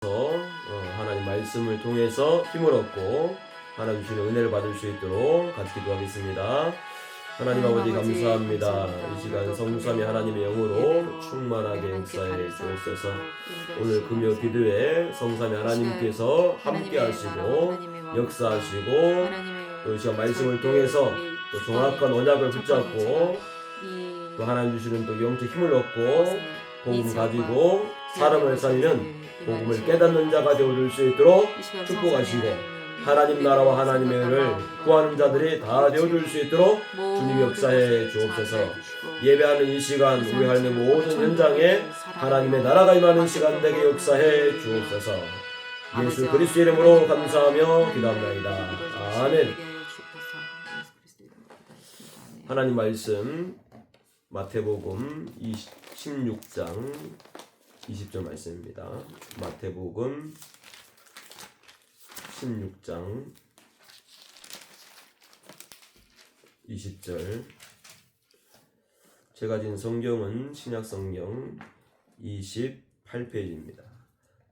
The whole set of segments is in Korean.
하나님 말씀을 통해서 힘을 얻고 하나님 주시는 은혜를 받을 수 있도록 같이 기도하겠습니다. 하나님 아버지 감사합니다. 이 시간 성삼위 하나님의 영으로 충만하게 역사해 주옵소서. 오늘 금요 기도에 성삼위 하나님께서 함께 하시고 역사하시고 또 이 시간 말씀을 통해서 또 정확한 언약을 붙잡고 또 하나님 주시는 또 영적 힘을 얻고 복음 가지고 사람을 살리는 복음을 깨닫는 자가 되어줄 수 있도록 축복하시고 하나님 나라와 하나님의 은혜를 구하는 자들이 다 되어줄 수 있도록 주님 역사해 주옵소서. 예배하는 이 시간 우리 하나님 모든 현장에 하나님의 나라가 임하는 시간 되게 역사해 주옵소서. 예수 그리스도 이름으로 감사하며 기도합니다. 아멘. 하나님 말씀 마태복음 16장 20절 말씀입니다. 마태복음 16장 20절. 제가 진 성경은 신약성경 28페이지입니다.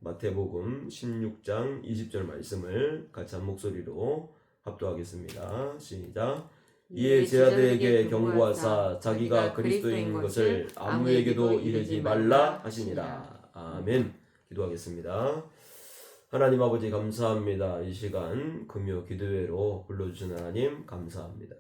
마태복음 16장 20절 말씀을 같이 한 목소리로 합독하겠습니다. 시작. 이에 제자들에게 경고하사 자기가 그리스도인 것을 아무에게도 이르지 말라 하시니라. 아멘. 기도하겠습니다. 하나님 아버지 감사합니다. 이 시간 금요 기도회로 불러주신 하나님 감사합니다.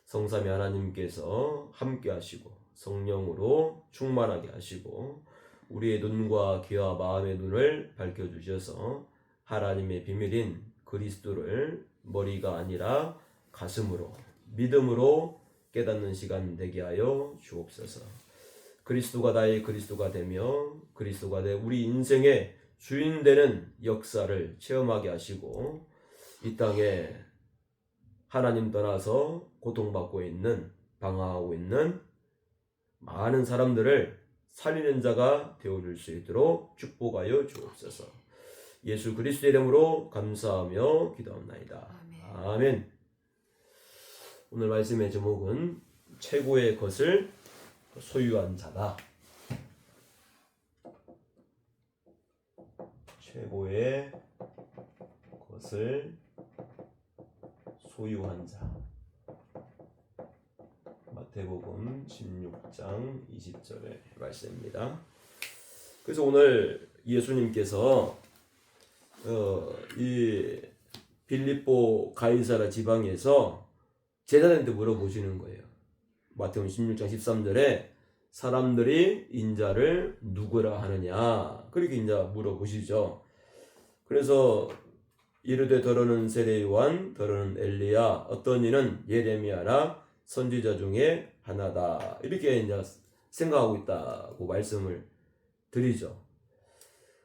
성삼위 하나님께서 함께 하시고 성령으로 충만하게 하시고 우리의 눈과 귀와 마음의 눈을 밝혀주셔서 하나님의 비밀인 그리스도를 머리가 아니라 가슴으로 믿음으로 깨닫는 시간 되게 하여 주옵소서. 그리스도가 나의 그리스도가 되며 그리스도가 내 우리 인생의 주인 되는 역사를 체험하게 하시고 이 땅에 하나님 떠나서 고통받고 있는 방황하고 있는 많은 사람들을 살리는 자가 되어줄 수 있도록 축복하여 주옵소서. 예수 그리스도의 이름으로 감사하며 기도합나이다. 아멘. 오늘 말씀의 제목은 최고의 것을 소유한 자다. 최고의 것을 소유한 자. 마태복음 16장 20절의 말씀입니다. 그래서 오늘 예수님께서 이 빌립보 가이사라 지방에서 제자들한테 물어보시는 거예요. 마태복음 16장 13절에 사람들이 인자를 누구라 하느냐 그렇게 이제 물어보시죠. 그래서 이르되 더러는 세례 요한 더러는 엘리야 어떤 이는 예레미야라 선지자 중에 하나다 이렇게 이제 생각하고 있다고 말씀을 드리죠.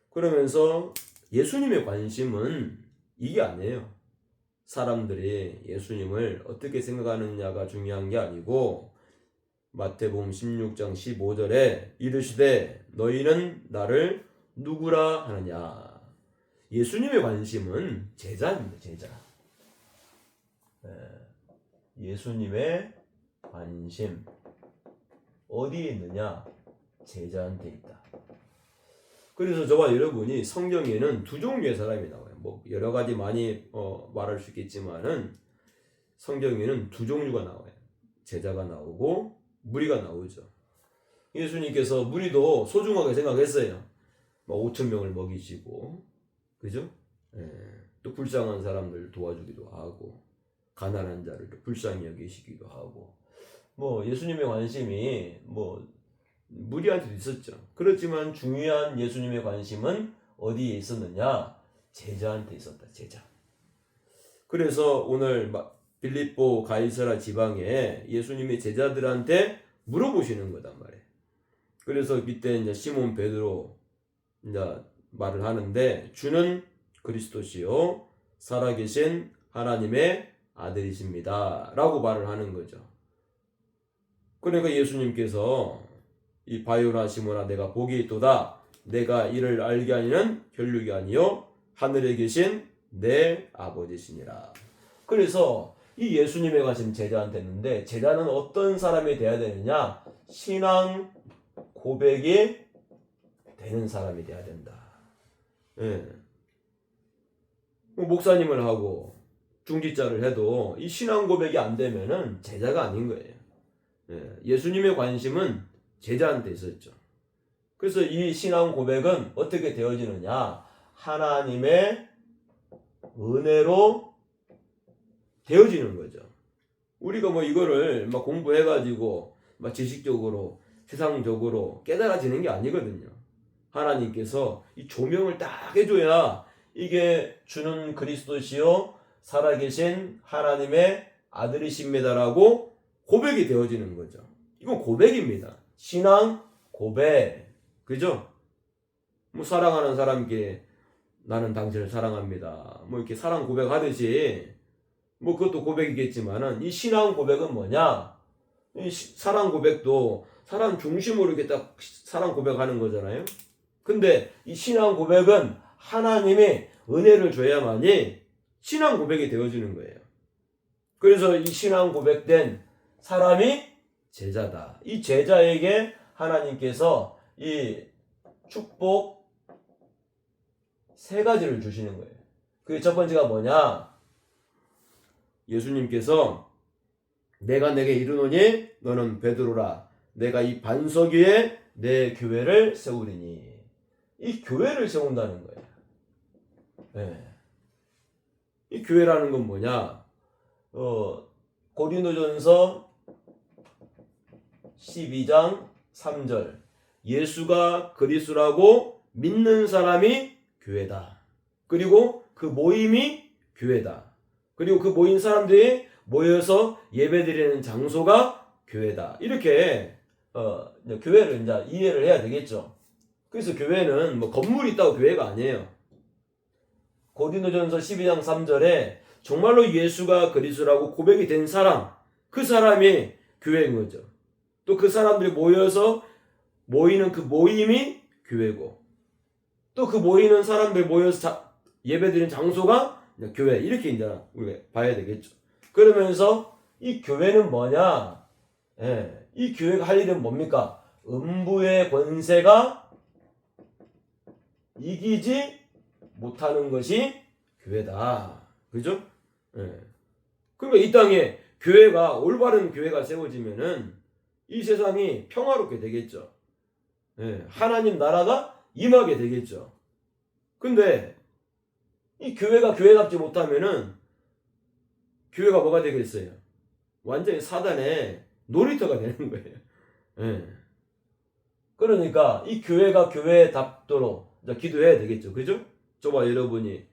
그러면서 예수님의 관심은 이게 아니에요. 사람들이 예수님을 어떻게 생각하느냐가 중요한 게 아니고 마태복음 16장 15절에 이르시되 너희는 나를 누구라 하느냐. 예수님의 관심은 제자입니다. 제자. 예수님의 관심 어디에 있느냐? 제자한테 있다. 그래서 저와 여러분이 성경에는 두 종류의 사람이 나와요. 뭐 여러 가지 많이 말할 수 있겠지만은 성경에는 두 종류가 나와요. 제자가 나오고 무리가 나오죠. 예수님께서 무리도 소중하게 생각했어요. 5,000명을 먹이시고, 그죠? 또 불쌍한 사람들 도와주기도 하고, 가난한 자를 또 불쌍히 여기시기도 하고, 예수님의 관심이 무리한테도 있었죠. 그렇지만 중요한 예수님의 관심은 어디에 있었느냐? 제자한테 있었다. 제자. 그래서 오늘 빌립보 가이사라 지방에 예수님이 제자들한테 물어보시는 거단 말이에요. 그래서 그때 이제 시몬 베드로 이제 말을 하는데 주는 그리스도시요 살아계신 하나님의 아들이십니다라고 말을 하는 거죠. 그러니까 예수님께서 이 바요나 시몬아 내가 복이 있도다 내가 이를 알게 하니는 혈육이 아니요 하늘에 계신 내 아버지시니라. 그래서 이 예수님의 관심 제자한테 있는데 제자는 어떤 사람이 돼야 되느냐? 신앙 고백이 되는 사람이 돼야 된다. 예. 목사님을 하고 중직자를 해도 이 신앙 고백이 안 되면은 제자가 아닌 거예요. 예. 예수님의 관심은 제자한테 있었죠. 그래서 이 신앙 고백은 어떻게 되어지느냐? 하나님의 은혜로 되어지는 거죠. 우리가 뭐 이거를 막 공부해가지고 막 지식적으로 세상적으로 깨달아지는 게 아니거든요. 하나님께서 이 조명을 딱 해줘야 이게 주는 그리스도시요 살아계신 하나님의 아들이십니다라고 고백이 되어지는 거죠. 이건 고백입니다. 신앙 고백. 그죠? 뭐 사랑하는 사람께 나는 당신을 사랑합니다. 뭐 이렇게 사랑 고백하듯이 뭐 그것도 고백이겠지만은 이 신앙 고백은 뭐냐? 이 사랑 고백도 사람 중심으로 이렇게 딱 사랑 고백하는 거잖아요. 근데 이 신앙 고백은 하나님이 은혜를 줘야만이 신앙 고백이 되어지는 거예요. 그래서 이 신앙 고백된 사람이 제자다. 이 제자에게 하나님께서 이 축복 세 가지를 주시는 거예요. 그 첫 번째가 뭐냐? 예수님께서 내가 내게 이르노니 너는 베드로라. 내가 이 반석 위에 내 교회를 세우리니. 이 교회를 세운다는 거예요. 네. 이 교회라는 건 뭐냐? 고린도전서 12장 3절. 예수가 그리스도라고 믿는 사람이 교회다. 그리고 그 모임이 교회다. 그리고 그 모인 사람들이 모여서 예배드리는 장소가 교회다. 이렇게 교회를 이제 이해를 해야 되겠죠. 그래서 교회는 뭐 건물이 있다고 교회가 아니에요. 고린도전서 12장 3절에 정말로 예수가 그리스도라고 고백이 된 사람, 그 사람이 교회인 거죠. 또 그 사람들이 모여서 모이는 그 모임이 교회고, 또 그 모이는 사람들이 모여서 예배드리는 장소가 교회. 이렇게 이제 우리가 봐야 되겠죠. 그러면서 이 교회는 뭐냐? 예, 이 교회가 할 일은 뭡니까? 음부의 권세가 이기지 못하는 것이 교회다. 그죠? 예. 그러니까 이 땅에 교회가, 올바른 교회가 세워지면은 이 세상이 평화롭게 되겠죠. 예. 하나님 나라가 임하게 되겠죠. 근데 이 교회가 교회답지 못하면은 교회가 뭐가 되겠어요? 완전히 사단의 놀이터가 되는 거예요. 예. 그러니까 이 교회가 교회답도록 기도해야 되겠죠. 그죠? 저와 여러분이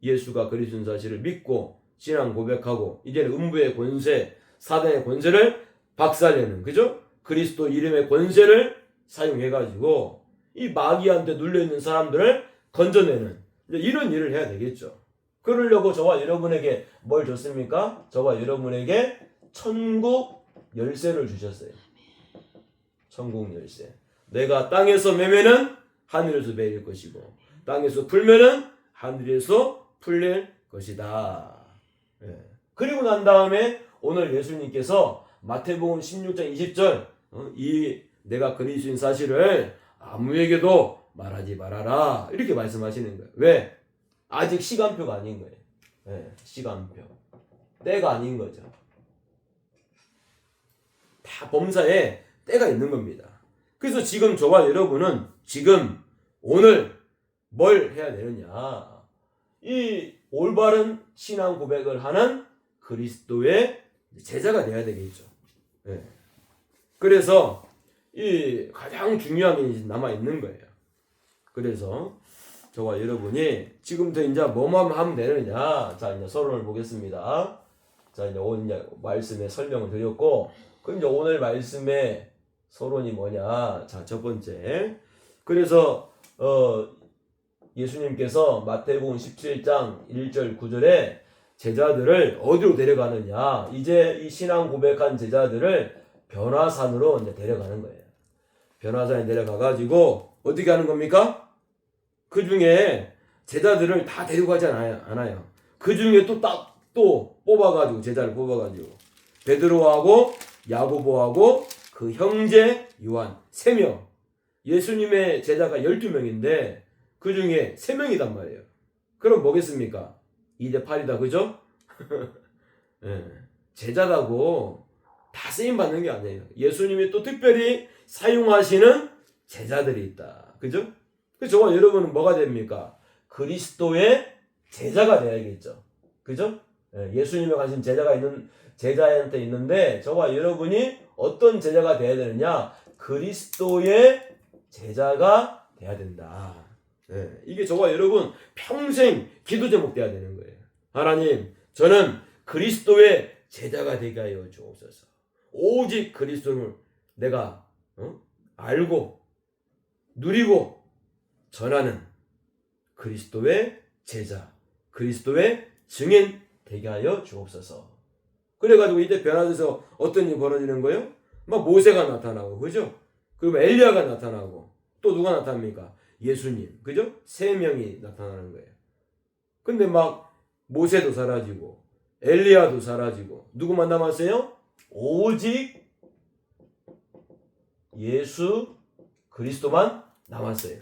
예수가 그리스도인 사실을 믿고 신앙 고백하고 이제는 음부의 권세, 사단의 권세를 박살내는, 그죠? 그리스도 이름의 권세를 사용해가지고 이 마귀한테 눌려있는 사람들을 건져내는 이런 일을 해야 되겠죠. 그러려고 저와 여러분에게 뭘 줬습니까? 저와 여러분에게 천국 열쇠를 주셨어요. 천국 열쇠. 내가 땅에서 매면은 하늘에서 매일 것이고 땅에서 풀면은 하늘에서 풀릴 것이다. 예. 그리고 난 다음에 오늘 예수님께서 마태복음 16장 20절 이 내가 그리스도인 사실을 아무에게도 말하지 말아라. 이렇게 말씀하시는 거예요. 왜? 아직 시간표가 아닌 거예요. 예, 시간표. 때가 아닌 거죠. 다 범사에 때가 있는 겁니다. 그래서 지금 저와 여러분은 지금 오늘 뭘 해야 되느냐? 이 올바른 신앙 고백을 하는 그리스도의 제자가 돼야 되겠죠. 예. 그래서 이 가장 중요한 게 남아 있는 거예요. 그래서 저와 여러분이 지금부터 이제 뭐만 하면 되느냐? 자, 이제 서론을 보겠습니다. 자, 이제 오늘 이제 말씀에 설명을 드렸고, 그럼 이제 오늘 말씀의 서론이 뭐냐? 자, 첫 번째. 그래서 예수님께서 마태복음 17장 1절 9절에 제자들을 어디로 데려가느냐? 이제 이 신앙 고백한 제자들을 변화산으로 이제 데려가는 거예요. 변화산에 데려가가지고 어떻게 하는 겁니까? 그 중에 제자들을 다 데리고 가지 않아요. 그 중에 또 뽑아가지고, 제자를 뽑아가지고 베드로하고 야고보하고 그 형제 요한 3명, 예수님의 제자가 12명인데 그 중에 3명이단 말이에요. 그럼 뭐겠습니까? 2대 8이다. 그죠? 예. 제자라고 다 쓰임받는 게 아니에요. 예수님이 또 특별히 사용하시는 제자들이 있다. 그죠? 그래서 저와 여러분은 뭐가 됩니까? 그리스도의 제자가 되어야겠죠. 그죠? 예. 예수님에 관심 제자한테 있는데 저와 여러분이 어떤 제자가 되어야 되느냐? 그리스도의 제자가 되어야 된다. 예. 이게 저와 여러분 평생 기도 제목 되어야 되는 거예요. 하나님, 저는 그리스도의 제자가 되게 하여 주옵소서. 오직 그리스도를 내가 알고 누리고 전하는 그리스도의 제자, 그리스도의 증인 되게 하여 주옵소서. 그래가지고 이때 변화돼서 어떤 일이 벌어지는 거예요? 막 모세가 나타나고, 그죠? 그리고 엘리야가 나타나고, 또 누가 나타납니까? 예수님, 그죠? 3명이 나타나는 거예요. 근데 막 모세도 사라지고, 엘리야도 사라지고, 누구만 남았어요? 오직 예수 그리스도만 남았어요.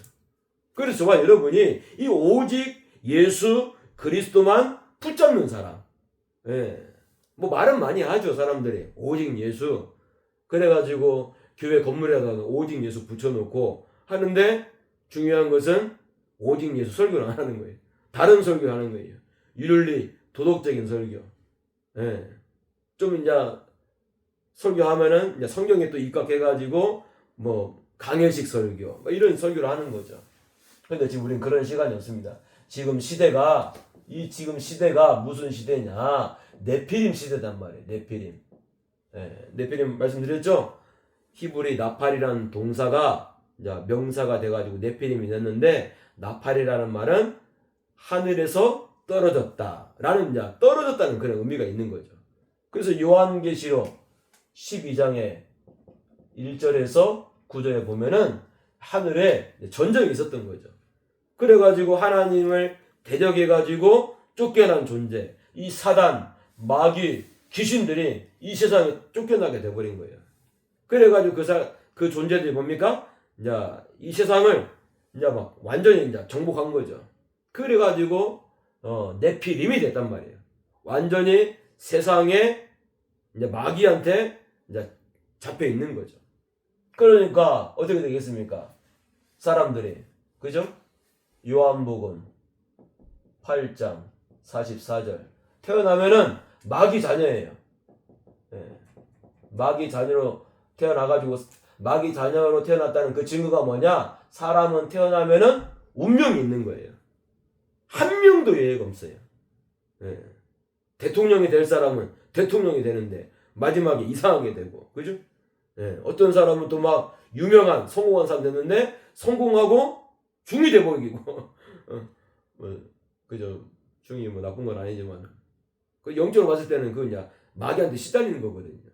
그래서 저와 여러분이 이 오직 예수 그리스도만 붙잡는 사람. 예. 뭐 말은 많이 하죠, 사람들이. 오직 예수. 그래가지고 교회 건물에다가 오직 예수 붙여놓고 하는데 중요한 것은 오직 예수 설교를 안 하는 거예요. 다른 설교를 하는 거예요. 윤리, 도덕적인 설교. 예. 좀 이제 설교하면은 이제 성경에 또 입각해가지고 뭐 강해식 설교, 뭐 이런 설교를 하는 거죠. 근데 지금 우리는 그런 시간이 없습니다. 지금 시대가 무슨 시대냐? 네피림 시대단 말이에요. 네피림. 예, 네피림 말씀드렸죠? 히브리 나팔이라는 동사가 이제 명사가 돼가지고 네피림이 됐는데 나팔이라는 말은 하늘에서 떨어졌다라는 이제 떨어졌다는 그런 의미가 있는 거죠. 그래서 요한계시록 12장에 1절에서 9절에 보면은 하늘에 전쟁이 있었던 거죠. 그래가지고 하나님을 대적해가지고 쫓겨난 존재, 이 사단, 마귀, 귀신들이 이 세상에 쫓겨나게 돼버린 거예요. 그래가지고 그 존재들이 뭡니까? 이제 이 세상을 이제 막 완전히 이제 정복한 거죠. 그래가지고 네피림이 됐단 말이에요. 완전히 세상에 이제 마귀한테 이제 잡혀 있는 거죠. 그러니까 어떻게 되겠습니까? 사람들이, 그죠? 요한복음 8장 44절 태어나면은 마귀 자녀예요. 예. 마귀 자녀로 태어나가지고 마귀 자녀로 태어났다는 그 증거가 뭐냐? 사람은 태어나면은 운명이 있는 거예요. 한 명도 예외가 없어요. 예. 대통령이 될 사람은 대통령이 되는데 마지막에 이상하게 되고, 그죠? 예. 어떤 사람은 또 막 유명한 성공한 사람 됐는데 성공하고 중이 돼버리고 그죠? 중이 뭐 나쁜 건 아니지만 그 영적으로 봤을 때는 그 그냥 마귀한테 시달리는 거거든요.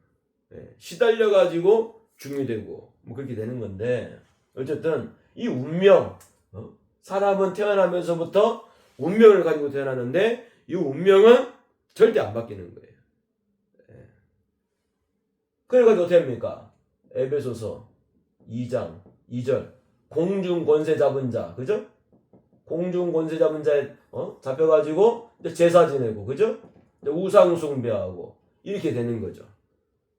예. 시달려가지고 중이 되고 뭐 그렇게 되는 건데 어쨌든 이 운명, 사람은 태어나면서부터 운명을 가지고 태어나는데 이 운명은 절대 안 바뀌는 거예요. 예. 그래가지고 어떻게 합니까? 에베소서 2장 2절 공중 권세 잡은 자, 그죠? 공중 권세 잡은 자에 잡혀가지고 제사 지내고, 그죠? 우상 숭배하고 이렇게 되는 거죠.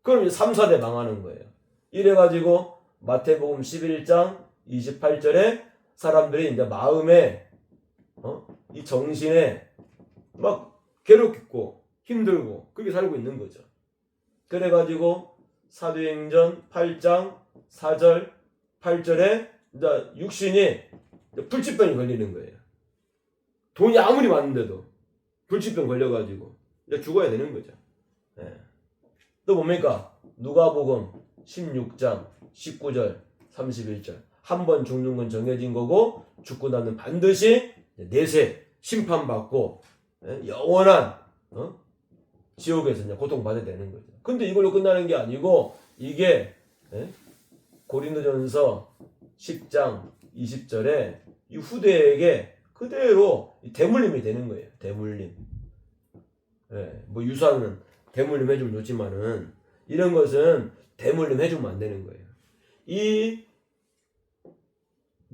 그럼 이제 3, 4대 망하는 거예요. 이래가지고 마태복음 11장 28절에 사람들이 이제 마음에 이 정신에 막 괴롭고 힘들고 그렇게 살고 있는 거죠. 그래가지고 사도행전 8장 4절 8절에 이제 육신이 불치병이 걸리는 거예요. 돈이 아무리 많은데도 불치병 걸려가지고 이제 죽어야 되는 거죠. 예. 또 뭡니까? 누가복음 16장 19절 31절 한 번 죽는 건 정해진 거고 죽고 나면 반드시 내세 심판받고 영원한 지옥에서 이제 고통받아야 되는 거죠. 근데 이걸로 끝나는 게 아니고 이게 고린도전서 10장 20절에 이 후대에게 그대로 대물림이 되는 거예요. 대물림. 뭐 유산은 대물림 해주면 좋지만은 이런 것은 대물림 해주면 안 되는 거예요. 이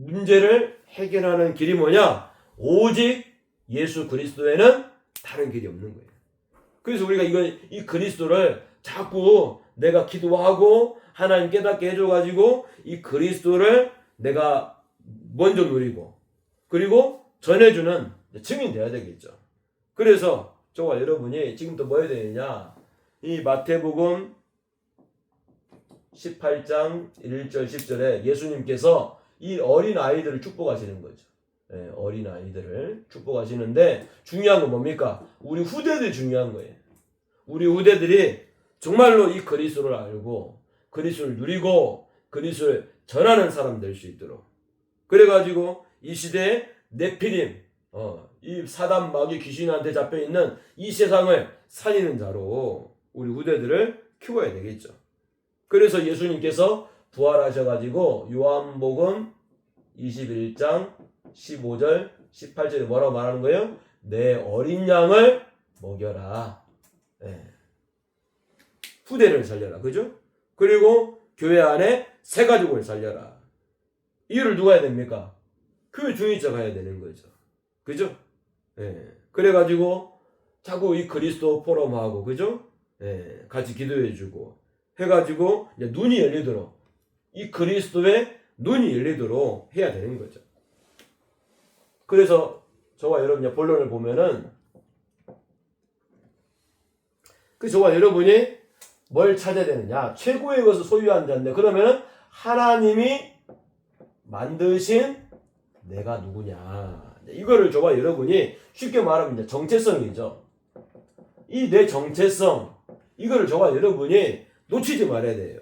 문제를 해결하는 길이 뭐냐? 오직 예수 그리스도에는 다른 길이 없는 거예요. 그래서 우리가 이 그리스도를 자꾸 내가 기도하고 하나님 깨닫게 해줘가지고 이 그리스도를 내가 먼저 누리고 그리고 전해주는 증인 돼야 되겠죠. 그래서 저와 여러분이 지금부터 뭐 해야 되느냐? 이 마태복음 18장 1절 10절에 예수님께서 이 어린 아이들을 축복하시는 거죠. 어린 아이들을 축복하시는데 중요한 건 뭡니까? 우리 후대들이 중요한 거예요. 우리 후대들이 정말로 이 그리스도를 알고 그리스도를 누리고 그리스도를 전하는 사람 될 수 있도록 그래가지고 이 시대에 네피림 이 사단 마귀 귀신한테 잡혀있는 이 세상을 살리는 자로 우리 후대들을 키워야 되겠죠. 그래서 예수님께서 부활하셔가지고 요한복음 21장 15절 18절에 뭐라고 말하는 거예요? 내 어린 양을 먹여라. 후대를 살려라. 그죠? 그리고 교회 안에 새 가족을 살려라. 이거를 누가 해야 됩니까? 교회 중위자가 해야 되는 거죠. 그죠? 그래가지고 자꾸 이 그리스도 포럼하고 그죠? 같이 기도해주고 해가지고 이제 눈이 열리도록 이 그리스도의 눈이 열리도록 해야 되는 거죠. 그래서 저와 여러분 본론을 보면은 저와 여러분이 뭘 찾아야 되느냐? 최고의 것을 소유한 자인데 그러면은 하나님이 만드신 내가 누구냐? 이거를 저와 여러분이 쉽게 말하면 이제 정체성이죠. 이 내 정체성 이거를 저와 여러분이 놓치지 말아야 돼요.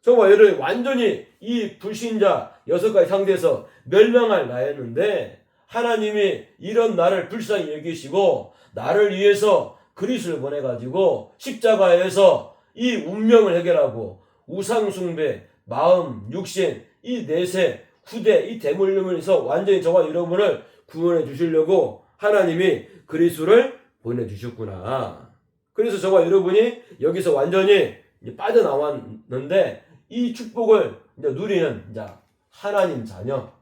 저와 여러분이 완전히 이 불신자 6가지 상태에서 멸망할 나였는데 하나님이 이런 나를 불쌍히 여기시고 나를 위해서 그리스도를 보내가지고 십자가에서 이 운명을 해결하고 우상숭배, 마음, 육신, 이 내세, 후대, 이 대물림에서 완전히 저와 여러분을 구원해 주시려고 하나님이 그리스도를 보내주셨구나. 그래서 저와 여러분이 여기서 완전히 이제 빠져나왔는데 이 축복을 이제 누리는 이제 하나님 자녀,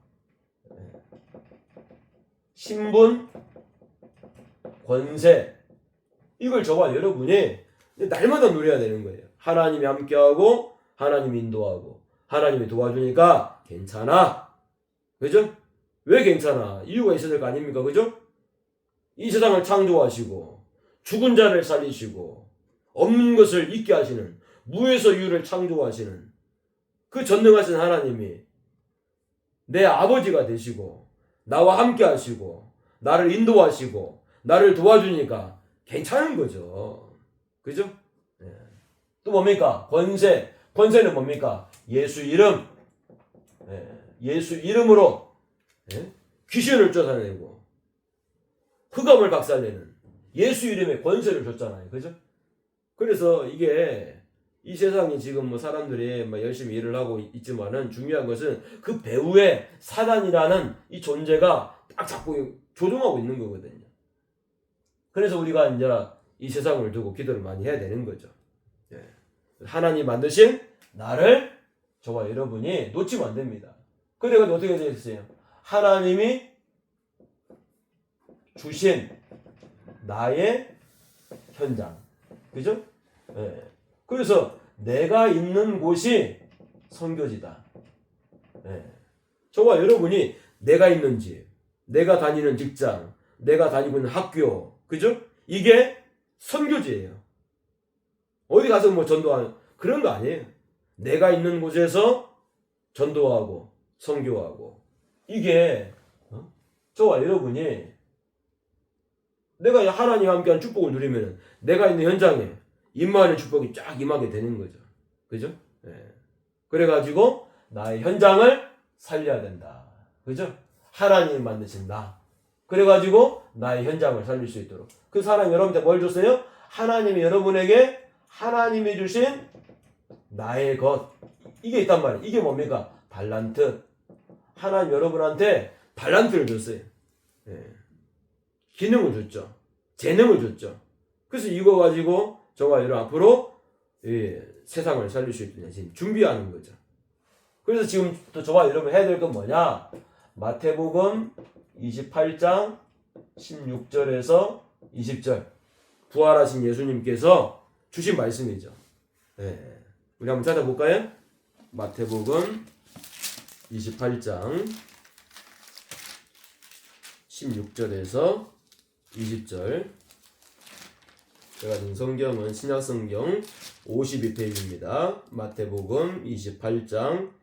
신분, 권세, 이걸 저와 여러분이 날마다 누려야 되는 거예요. 하나님이 함께하고 하나님이 인도하고 하나님이 도와주니까 괜찮아. 그죠? 왜 괜찮아? 이유가 있어야 될 거 아닙니까? 그죠? 이 세상을 창조하시고 죽은 자를 살리시고 없는 것을 있게 하시는 무에서 유를 창조하시는 그 전능하신 하나님이 내 아버지가 되시고 나와 함께 하시고 나를 인도하시고 나를 도와주니까 괜찮은 거죠. 그죠? 또 뭡니까? 권세. 권세는 뭡니까? 예수 이름. 예수 이름으로 귀신을 쫓아내고 흑암을 박살내는 예수 이름의 권세를 줬잖아요. 그죠? 그래서 이게 이 세상이 지금 뭐 사람들이 막 열심히 일을 하고 있지만은 중요한 것은 그 배후에 사단이라는 이 존재가 딱 잡고 조종하고 있는 거거든요. 그래서 우리가 이제 이 세상을 두고 기도를 많이 해야 되는 거죠. 하나님 만드신 나를 저와 여러분이 놓치면 안 됩니다. 그래가지고 어떻게 되겠어요? 하나님이 주신 나의 현장. 그죠? 그래서 내가 있는 곳이 선교지다. 저와 여러분이 내가 있는 집, 내가 다니는 직장, 내가 다니고 있는 학교, 그죠? 이게 선교지예요. 어디 가서 뭐 전도하는 그런 거 아니에요. 내가 있는 곳에서 전도하고 선교하고 이게 저와 여러분이 내가 하나님과 함께한 축복을 누리면 내가 있는 현장에 임마의 축복이 쫙 임하게 되는 거죠. 그죠? 그래가지고 나의 현장을 살려야 된다. 그죠? 하나님이 만드신 나. 그래가지고 나의 현장을 살릴 수 있도록. 그 사람이 여러분한테 뭘 줬어요? 하나님이 여러분에게 하나님이 주신 나의 것. 이게 있단 말이에요. 이게 뭡니까? 달란트. 하나님 여러분한테 달란트를 줬어요. 기능을 줬죠. 재능을 줬죠. 그래서 이거 가지고 저와 여러분 앞으로 세상을 살릴 수 있도록 준비하는 거죠. 그래서 지금 또 저와 여러분 해야 될 건 뭐냐? 마태복음 28장 16절에서 20절 부활하신 예수님께서 주신 말씀이죠. 네. 우리 한번 찾아볼까요? 마태복음 28장 16절에서 20절. 제가 든 성경은 신약성경 52페이지입니다. 마태복음 28장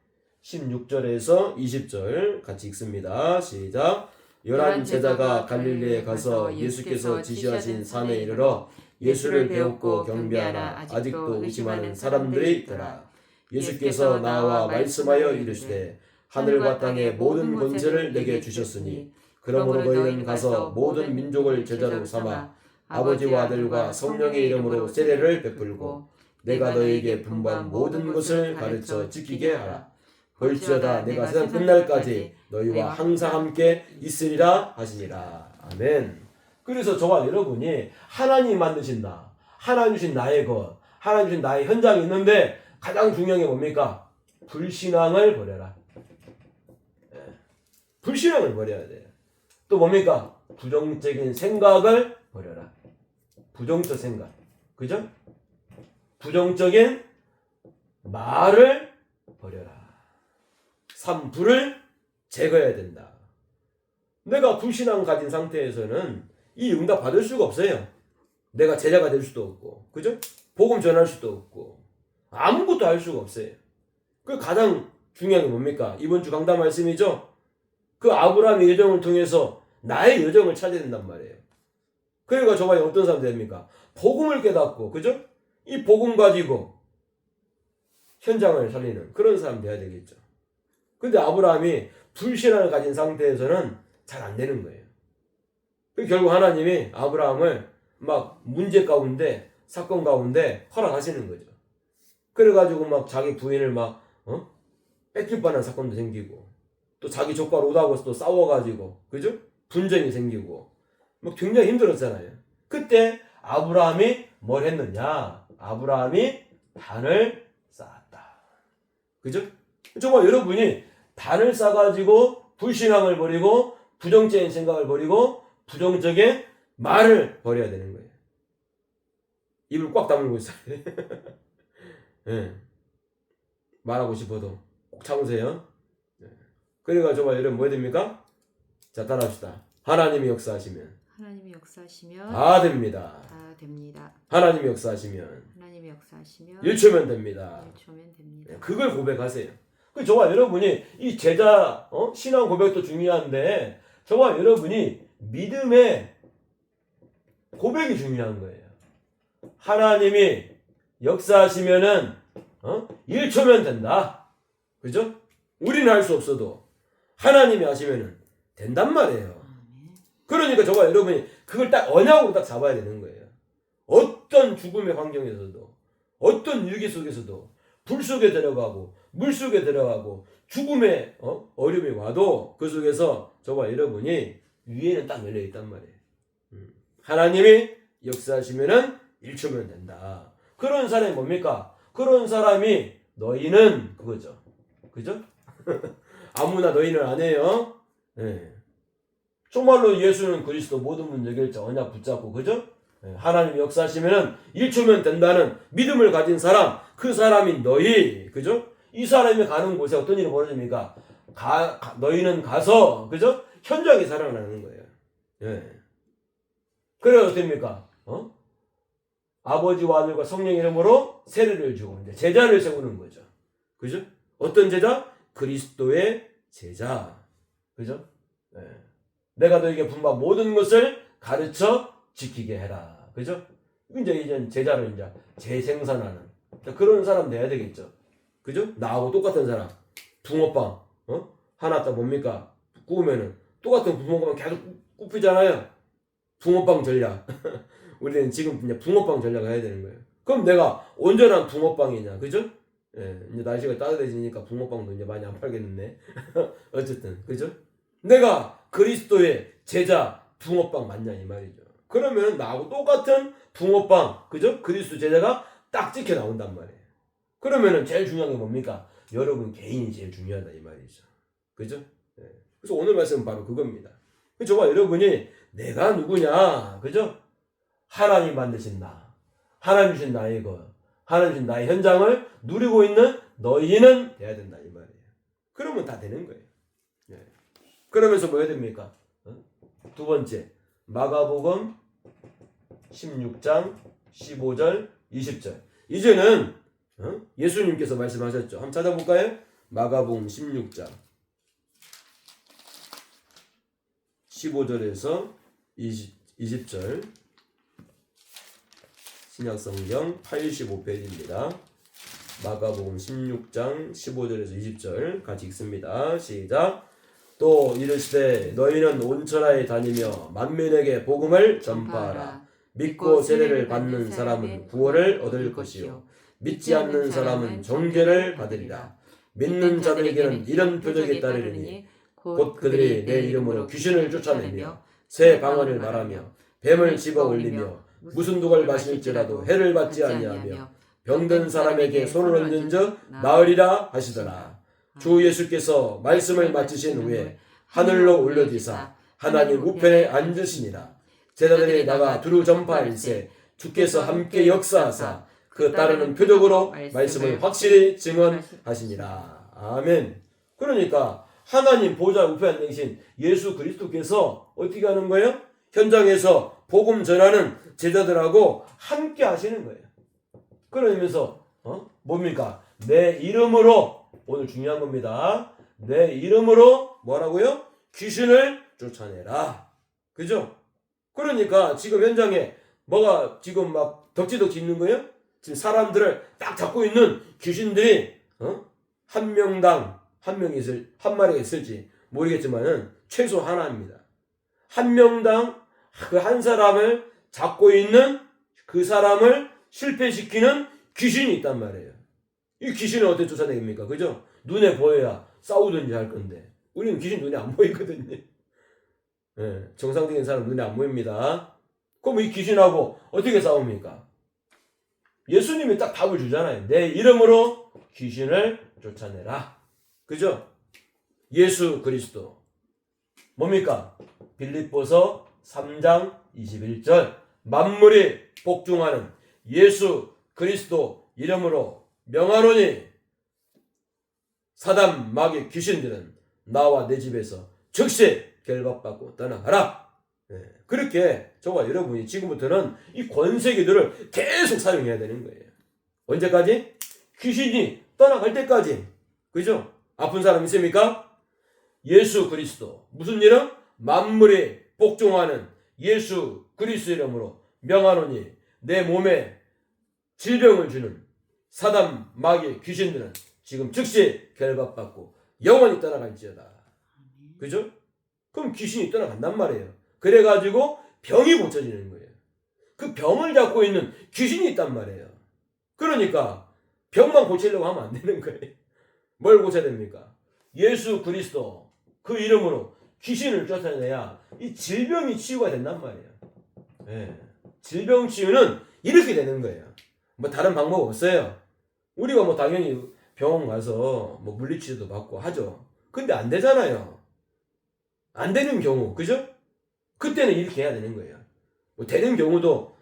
16절에서 20절 같이 읽습니다. 시작. 11 제자가 갈릴리에 가서 예수께서 지시하신 산에 이르러 예수를 배웠고 경배하나 아직도 의심하는 사람들이 있더라. 예수께서 나와 말씀하여 이르시되 하늘과 땅의 모든 권세를 내게 주셨으니 그러므로 너희는 가서 모든 민족을 제자로 삼아 아버지와 아들과 성령의 이름으로 세례를 베풀고 내가 너희에게 분부한 모든 것을 가르쳐 지키게 하라. 볼지어다 내가 세상 끝날까지 너희와 항상 함께 있으리라 하시니라. 아멘. 그래서 저와 여러분이 하나님 만드신 나, 하나님 주신 나의 것, 하나님 주신 나의 현장이 있는데 가장 중요한 게 뭡니까? 불신앙을 버려라. 불신앙을 버려야 돼요. 또 뭡니까? 부정적인 생각을 버려라. 부정적 생각. 그죠? 부정적인 말을 버려라. 불을 제거해야 된다. 내가 불신앙 가진 상태에서는 이 응답 받을 수가 없어요. 내가 제자가 될 수도 없고, 그죠? 복음 전할 수도 없고, 아무것도 할 수가 없어요. 그 가장 중요한 게 뭡니까? 이번 주 강단 말씀이죠? 그 아브라함의 여정을 통해서 나의 여정을 찾아야 된단 말이에요. 그러니까 저가 어떤 사람 됩니까? 복음을 깨닫고, 그죠? 이 복음 가지고 현장을 살리는 그런 사람 돼야 되겠죠. 근데 아브라함이 불신앙을 가진 상태에서는 잘 안 되는 거예요. 결국 하나님이 아브라함을 막 문제 가운데, 사건 가운데 허락하시는 거죠. 그래가지고 막 자기 부인을 막, 뺏길 뻔한 사건도 생기고, 또 자기 조카 롯하고 또 싸워가지고, 그죠? 분쟁이 생기고, 막 굉장히 힘들었잖아요. 그때 아브라함이 뭘 했느냐? 아브라함이 단을 쌓았다. 그죠? 정말 여러분이 단을 쌓아가지고 불신앙을 버리고 부정적인 생각을 버리고 부정적인 말을 버려야 되는 거예요. 입을 꽉 다물고 있어야 돼. 네. 말하고 싶어도 꼭 참으세요. 네. 그러니까 정말 여러분 뭐 해야 됩니까? 자, 따라합시다. 하나님이 역사하시면 다 됩니다. 됩니다. 하나님이 역사하시면 1초면 1초면 됩니다. 네, 그걸 고백하세요. 그 저와 여러분이 이 제자 신앙 고백도 중요한데 저와 여러분이 믿음의 고백이 중요한 거예요. 하나님이 역사하시면은 1초면 된다. 그죠? 우리는 할 수 없어도 하나님이 하시면은 된단 말이에요. 그러니까 저와 여러분이 그걸 딱 언약으로 딱 잡아야 되는 거예요. 어떤 죽음의 환경에서도 어떤 위기 속에서도 불 속에 들어가고 물 속에 들어가고 죽음의 어려움이 와도 그 속에서 저와 여러분이 위에는 딱 열려 있단 말이에요. 하나님이 역사하시면은 1초면 된다. 그런 사람이 뭡니까? 그런 사람이 너희는 그거죠. 그죠? 아무나 너희는 안 해요. 네. 정말로 예수는 그리스도 모든 문제 해결자 언약 붙잡고 그죠? 하나님 역사하시면은 1초면 된다는 믿음을 가진 사람, 그 사람이 너희, 그죠? 이 사람이 가는 곳에 어떤 일이 벌어집니까? 너희는 가서, 그죠? 현장에 살아나는 거예요. 예. 그래야 어떻습니까? 아버지와 아들과 성령 이름으로 세례를 주고 이제 제자를 세우는 거죠. 그죠? 어떤 제자? 그리스도의 제자. 그죠? 예. 내가 너에게 분부한 모든 것을 가르쳐 지키게 해라. 그죠? 이제 제자를 이제 재생산하는 그런 사람 돼야 되겠죠. 그죠? 나하고 똑같은 사람. 붕어빵. 하나 딱 뭡니까? 구우면은 똑같은 붕어빵 계속 굽히잖아요. 붕어빵 전략. 우리는 지금 이제 붕어빵 전략을 해야 되는 거예요. 그럼 내가 온전한 붕어빵이냐. 그죠? 예, 이제 날씨가 따뜻해지니까 붕어빵도 이제 많이 안 팔겠는데. 어쨌든. 그죠? 내가 그리스도의 제자 붕어빵 맞냐 이 말이죠. 그러면 나하고 똑같은 붕어빵, 그죠? 그리스도 제자가 딱 찍혀 나온단 말이에요. 그러면은 제일 중요한 게 뭡니까? 여러분 개인이 제일 중요하다 이 말이죠. 그죠? 예. 그래서 오늘 말씀은 바로 그겁니다. 저와 여러분이 내가 누구냐, 그죠? 하나님 만드신 나, 하나님 주신 나의 것, 하나님 주신 나의 현장을 누리고 있는 너희는 돼야 된다 이 말이에요. 그러면 다 되는 거예요. 예. 그러면서 뭐 해야 됩니까? 두 번째, 마가복음 16장 15절 20절. 이제는 예수님께서 말씀하셨죠. 한번 찾아볼까요? 마가복음 16장 15절에서 20절. 신약성경 85페이지입니다. 마가복음 16장 15절에서 20절 같이 읽습니다. 시작. 또 이르시되 너희는 온 천하에 다니며 만민에게 복음을 전파하라. 믿고 세례를 받는 사람은 구원을 얻을 것이요 믿지 않는 사람은 정죄를 받으리라. 믿는 자들에게는 이런 표적이 따르리니 곧 그들이 내 이름으로 귀신을 쫓아내며 새 방언을 말하며 뱀을 집어 올리며 무슨 독을 마실지라도 해를 받지 아니하며 병든 사람에게 손을 얹은즉 나으리라 하시더라. 주 예수께서 말씀을 마치신 후에 하늘로 올려지사 하나님 우편에 앉으시니라. 제자들이 나가 두루 전파할세 주께서 함께 역사하사 그 따르는 표적으로 말씀을 확실히 증언하시니라. 아멘. 그러니까 하나님 보좌 우편에 앉으신 예수 그리스도께서 어떻게 하는 거예요? 현장에서 복음 전하는 제자들하고 함께 하시는 거예요. 그러면서 뭡니까? 내 이름으로, 오늘 중요한 겁니다. 내 이름으로 뭐라고요? 귀신을 쫓아내라. 그죠? 그러니까 지금 현장에 뭐가 지금 막 덕지덕지 있는 거예요? 지금 사람들을 딱 잡고 있는 귀신들이 한 명당 한 마리가 있을지 모르겠지만은 최소 하나입니다. 한 명당 그 한 사람을 잡고 있는 그 사람을 실패시키는 귀신이 있단 말이에요. 이 귀신을 어떻게 쫓아내겠습니까? 그죠? 눈에 보여야 싸우든지 할 건데 우리는 귀신 눈에 안 보이거든요. 네, 정상적인 사람 눈에 안 보입니다. 그럼 이 귀신하고 어떻게 싸웁니까? 예수님이 딱 답을 주잖아요. 내 이름으로 귀신을 쫓아내라. 그죠? 예수 그리스도. 뭡니까? 빌립보서 3장 21절. 만물이 복종하는 예수 그리스도 이름으로 명하노니 사단 마귀 귀신들은 나와 내 집에서 즉시 결박받고 떠나가라. 네, 그렇게 저와 여러분이 지금부터는 이 권세기들을 계속 사용해야 되는 거예요. 언제까지? 귀신이 떠나갈 때까지. 그죠? 아픈 사람 있습니까? 예수 그리스도. 무슨 이름? 만물이 복종하는 예수 그리스도 이름으로 명하노니 내 몸에 질병을 주는 사단 마귀 귀신들은 지금 즉시 결박받고 영원히 떠나갈지어다. 그죠? 그럼 귀신이 떠나간단 말이에요. 그래가지고 병이 고쳐지는 거예요. 그 병을 잡고 있는 귀신이 있단 말이에요. 그러니까 병만 고치려고 하면 안 되는 거예요. 뭘 고쳐야 됩니까? 예수 그리스도 그 이름으로 귀신을 쫓아내야 이 질병이 치유가 된단 말이에요. 네. 질병 치유는 이렇게 되는 거예요. 뭐 다른 방법 없어요. 우리가 뭐 당연히 병원 가서 뭐 물리치료도 받고 하죠. 근데 안 되잖아요. 안 되는 경우, 그죠? 그때는 이렇게 해야 되는 거예요. 뭐 되는 경우도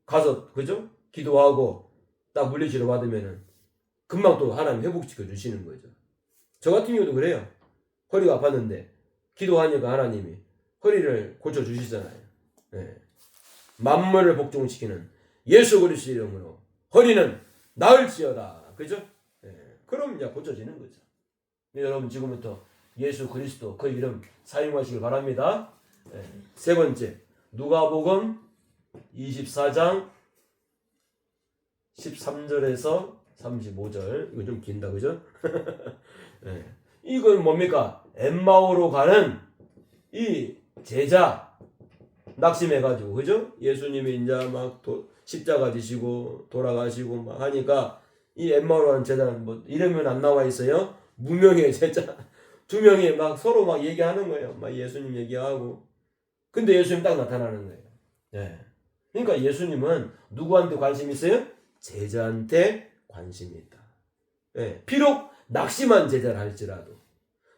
가서 그죠? 기도하고 딱 물리치료 받으면은 금방 또 하나님 회복시켜 주시는 거죠. 저 같은 경우도 그래요. 허리가 아팠는데 기도하니까 하나님이 허리를 고쳐 주시잖아요. 네. 만물을 복종시키는 예수 그리스도 이름으로 허리는 나을지어다. 그죠? 네. 그럼 이제 고쳐지는 거죠. 네, 여러분 지금부터 예수 그리스도 그 이름 사용하시길 바랍니다. 네. 세 번째, 누가복음 24장 13절에서 35절. 이거 좀 긴다, 그죠? 네. 이건 뭡니까? 엠마오로 가는 이 제자 낙심해가지고, 그죠? 예수님이 이제 막 십자가 지시고 돌아가시고 막 하니까 이 엠마오로 가는 제자는 뭐 이름은 안 나와 있어요. 무명의 제자 두 명이 막 서로 막 얘기하는 거예요. 막 예수님 얘기하고. 근데 예수님 딱 나타나는 거예요. 네. 그러니까 예수님은 누구한테 관심이 있어요? 제자한테 관심이 있다. 네. 비록 낙심한 제자를 할지라도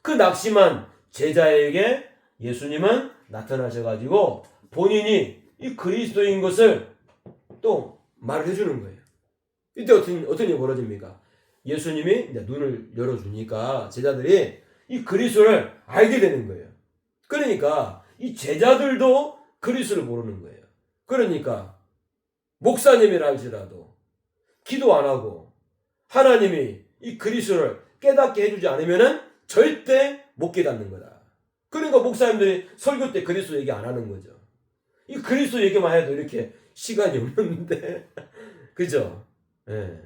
그 낙심한 제자에게 예수님은 나타나셔가지고 본인이 이 그리스도인 것을 또 말을 해주는 거예요. 이때 어떤 일이 벌어집니까? 예수님이 이제 눈을 열어주니까 제자들이 이 그리스도를 알게 되는 거예요. 그러니까 이 제자들도 그리스도를 모르는 거예요. 그러니까 목사님이라 할지라도 기도 안 하고 하나님이 이 그리스도를 깨닫게 해주지 않으면은 절대 못 깨닫는 거다. 그러니까 목사님들이 설교 때 그리스도 얘기 안 하는 거죠. 이 그리스도 얘기만 해도 이렇게 시간이 없는데 그죠? 예.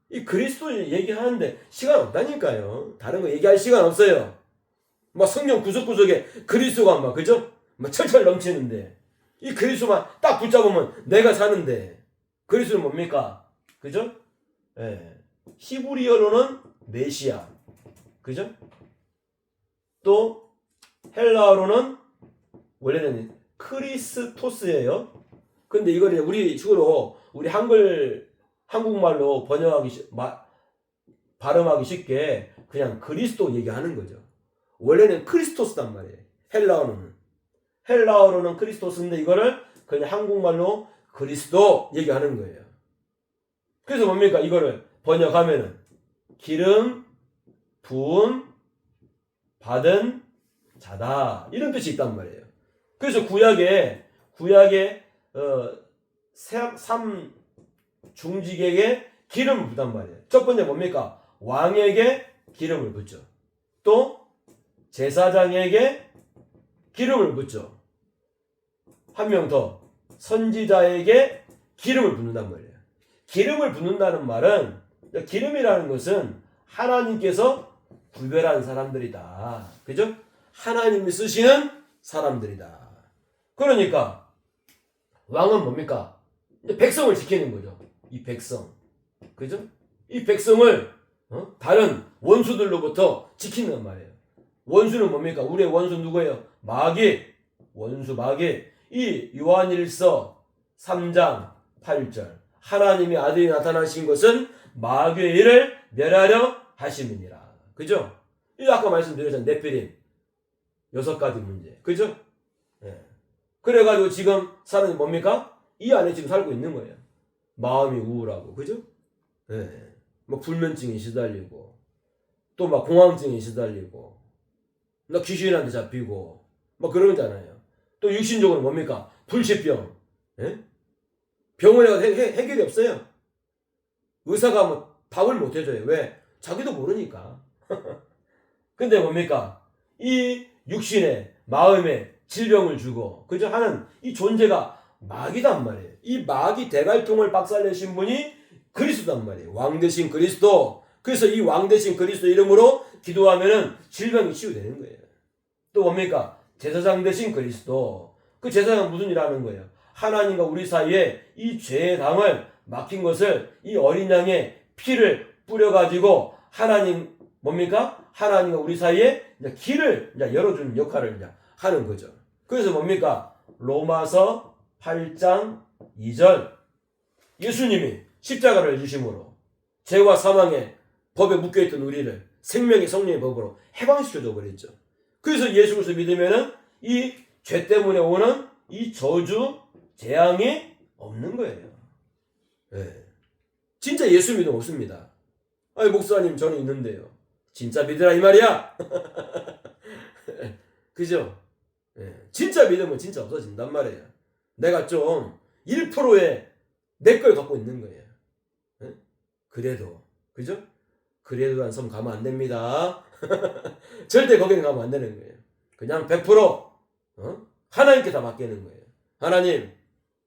이 그리스도 얘기하는데 시간 없다니까요. 다른 거 얘기할 시간 없어요. 막 성경 구석구석에 그리스도가 막 그죠? 막 철철 넘치는데 이 그리스도만 딱 붙잡으면 내가 사는데 그리스도는 뭡니까? 그죠? 예. 히브리어로는 메시아. 그죠? 또 헬라어로는 원래는 크리스토스예요. 근데 이걸 우리 식으로 우리 한국말로 발음하기 쉽게 그냥 그리스도 얘기하는 거죠. 원래는 크리스토스단 말이에요. 헬라어로는 크리스토스인데 이거를 그냥 한국말로 그리스도 얘기하는 거예요. 그래서 뭡니까? 이거를 번역하면은 기름 부음 받은 자다 이런 뜻이 있단 말이에요. 그래서 구약에 삼 중직에게 기름을 붓단 말이에요. 첫 번째 뭡니까? 왕에게 기름을 붓죠. 또 제사장에게 기름을 붓죠. 한 명 더 선지자에게 기름을 붓는단 말이에요. 기름을 붓는다는 말은 기름이라는 것은 하나님께서 구별한 사람들이다. 그죠? 하나님이 쓰시는 사람들이다. 그러니까 왕은 뭡니까? 백성을 지키는 거죠. 이 백성. 그죠? 이 백성을 다른 원수들로부터 지킨단 말이에요. 원수는 뭡니까? 우리의 원수 누구예요? 원수 마귀. 이 요한일서 3장 8절. 하나님의 아들이 나타나신 것은 마귀의 일을 멸하려 하심이니라. 그죠? 이 아까 말씀드렸잖아요. 네피림 6가지 문제. 그죠? 예. 그래가지고 지금 사람이 뭡니까? 이 안에 지금 살고 있는 거예요. 마음이 우울하고. 그죠? 예. 뭐 불면증에 시달리고 또 막 공황증에 시달리고 나 귀신한테 잡히고 뭐 그런 거잖아요. 또 육신적으로 뭡니까? 불치병. 예? 병원에 가서 해결이 없어요. 의사가 뭐 답을 못 해줘요. 왜? 자기도 모르니까. 근데 뭡니까? 이 육신에 마음에 질병을 주고 그저 하는 이 존재가 마귀단 말이에요. 이 마귀 대갈통을 박살내신 분이 그리스도단 말이에요. 왕 대신 그리스도. 그래서 이 왕 대신 그리스도 이름으로 기도하면은 질병이 치유되는 거예요. 또 뭡니까? 제사장 대신 그리스도. 그 제사장은 무슨 일 하는 거예요? 하나님과 우리 사이에 이 죄의 담을 막힌 것을 이 어린 양의 피를 뿌려가지고 하나님 뭡니까? 하나님과 우리 사이에 이제 길을 이제 열어주는 역할을 이제 하는 거죠. 그래서 뭡니까? 로마서 8장 2절. 예수님이 십자가를 주심으로 죄와 사망의 법에 묶여있던 우리를 생명의 성령의 법으로 해방시켜줘 버렸죠. 그래서 예수 그리스도 믿으면은 이 죄 때문에 오는 이 저주, 재앙이 없는 거예요. 네. 진짜 예수 믿음 없습니다. 아니 목사님 저는 있는데요. 진짜 믿으라 이 말이야. 그죠? 네. 진짜 믿음은 진짜 없어진단 말이에요. 내가 좀 1%의 내 걸 갖고 있는 거예요. 네? 그래도 그죠? 그래도란 섬 가면 안 됩니다. 절대 거기는 가면 안 되는 거예요. 그냥 100% 하나님께 다 맡기는 거예요. 하나님,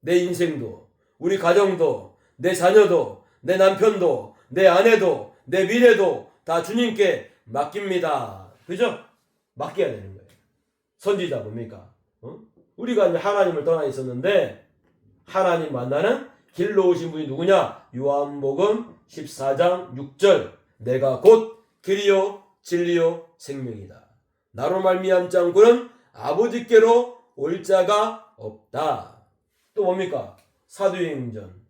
내 인생도, 우리 가정도, 내 자녀도, 내 남편도, 내 아내도, 내 미래도 다 주님께 맡깁니다. 그죠? 맡겨야 되는 거예요. 선지자 뭡니까? 우리가 이제 하나님을 떠나 있었는데 하나님 만나는 길로 오신 분이 누구냐? 요한복음 14장 6절. 내가 곧 길이요 진리요 생명이다. 나로 말미암지 않고는 아버지께로 올 자가 없다. 또 뭡니까? 사도행전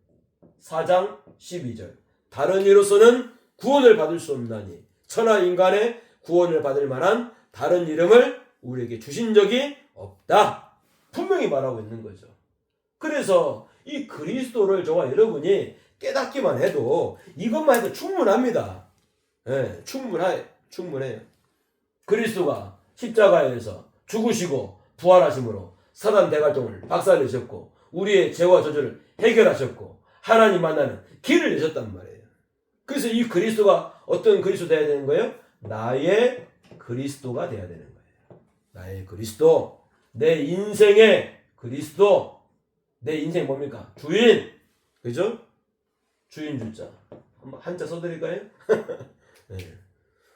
4장 12절. 다른 이로서는 구원을 받을 수 없나니 천하 인간의 구원을 받을 만한 다른 이름을 우리에게 주신 적이 없다. 분명히 말하고 있는 거죠. 그래서 이 그리스도를 저와 여러분이 깨닫기만 해도 이것만 해도 충분합니다. 예, 충분해요. 그리스도가 십자가에서 죽으시고 부활하심으로 사단 대갈통을 박살내셨고 우리의 죄와 저주를 해결하셨고 하나님 만나는 길을 내셨단 말이에요. 그래서 이 그리스도가 어떤 그리스도 돼야 되는 거예요? 나의 그리스도가 돼야 되는 거예요. 나의 그리스도, 내 인생의 그리스도. 내 인생 뭡니까? 주인. 그죠? 주인 주자. 한자 써드릴까요? 네.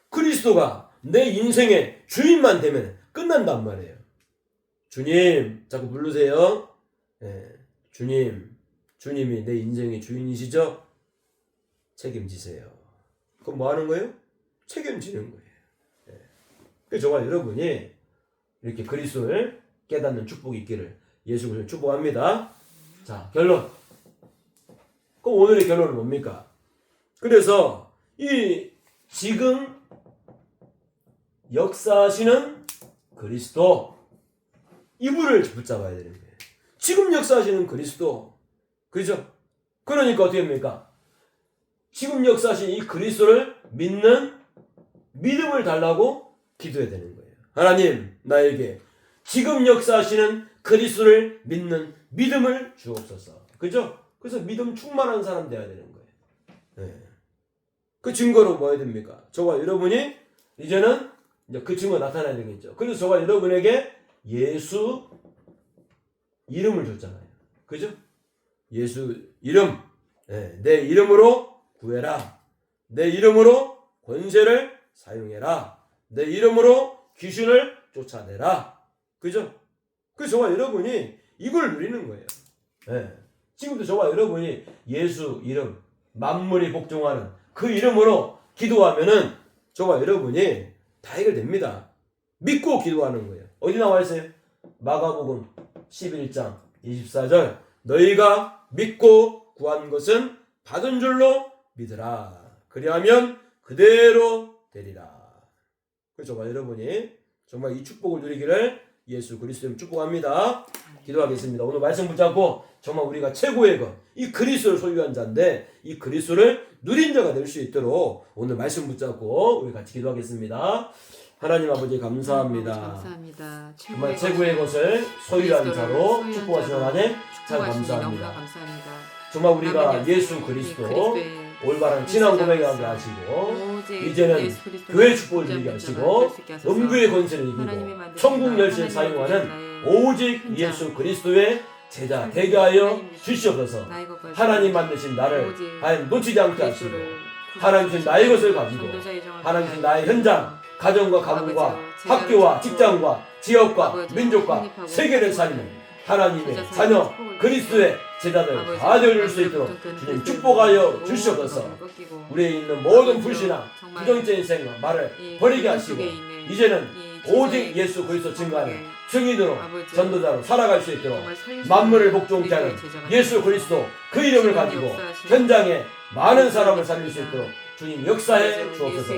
그리스도가 내 인생의 주인만 되면 끝난단 말이에요. 주님, 자꾸 부르세요. 네. 주님이 내 인생의 주인이시죠? 책임지세요. 그럼 뭐 하는 거예요? 책임지는 거예요. 네. 그래서 저와 여러분이 이렇게 그리스도를 깨닫는 축복이 있기를 예수 그리스도 축복합니다. 자, 결론. 그럼 오늘의 결론은 뭡니까? 그래서 이 지금 역사하시는 그리스도, 이분을 붙잡아야 되는 거예요. 지금 역사하시는 그리스도. 그죠? 그러니까 어떻게 합니까? 지금 역사하신 이 그리스도를 믿는 믿음을 달라고 기도해야 되는 거예요. 하나님, 나에게 지금 역사하시는 그리스도를 믿는 믿음을 주옵소서. 그죠? 그래서 믿음 충만한 사람 돼야 되는 거예요. 네. 그 증거로 뭐 해야 됩니까? 저와 여러분이 이제는 이제 그 증거 나타나야 되겠죠. 그래서 저와 여러분에게 예수 이름을 줬잖아요. 그죠? 예수 이름. 네. 내 이름으로 구해라. 내 이름으로 권세를 사용해라. 내 이름으로 귀신을 쫓아내라. 그죠? 그래서 저와 여러분이 이걸 누리는 거예요. 네. 지금도 저와 여러분이 예수 이름, 만물이 복종하는 그 이름으로 기도하면은 저와 여러분이 다 해결됩니다. 믿고 기도하는 거예요. 어디 나와 있어요? 마가복음 11장 24절. 너희가 믿고 구한 것은 받은 줄로 믿으라. 그리하면 그대로 되리라. 그래서 저와 여러분이 정말 이 축복을 누리기를 예수 그리스도님 축복합니다. 기도하겠습니다. 오늘 말씀 붙잡고 정말 우리가 최고의 것, 이 그리스도를 소유한 자인데 이 그리스도를 누린 자가 될 수 있도록 오늘 말씀 붙잡고 우리 같이 기도하겠습니다. 하나님 아버지 감사합니다. 감사합니다. 정말 최고의 것을 소유한 자로 축복하시는 하나님 참 감사합니다. 정말 우리가 예수 그리스도 올바른 신앙 고백하게 하시고 이제는 교회 축복을 누리게 하시고 음부의 권세를 이기고 천국 열쇠를 사용하는 오직 예수 그리스도의 제자 되게 하여 주시옵소서. 하나님 만드신 나를 하나님 놓치지 않게 하시고 하나님 주신 나의 것을 가지고 하나님 주신 나의 현장 가정과 가문과 학교와 직장과 지역과 민족과 세계를 살리는 하나님의 자녀 그리스도의 제자들 다 되어줄 수 있도록 주님 축복하여 주시옵소서. 우리에 있는 모든 불신앙 부정적인 생각 말을 버리게 하시고 이제는 오직 예수 그리스도 증거하는 증인으로 전도자로 살아갈 수 있도록 만물을 복종케 하는 예수 그리스도 그 이름을 가지고 현장에 많은 사람을 살릴 수 있도록 주님 역사해 주옵소서.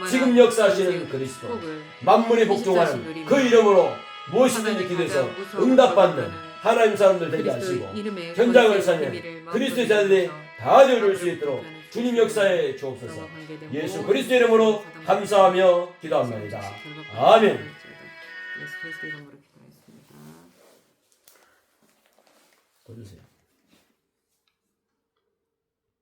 지금 역사하시는 그리스도 만물이 복종하는 그 이름으로 무엇이든지 기도해서 응답받는 하나님 사람들 되게 하시고 현장을 사는 그리스도의 자들이 다 되어줄 수 있도록 주님 역사해 주옵소서. 예수 그리스도 이름으로 감사하며 기도합니다. 아멘. 예수 그리스도 이름으로 기도했습니다. 보여주세요.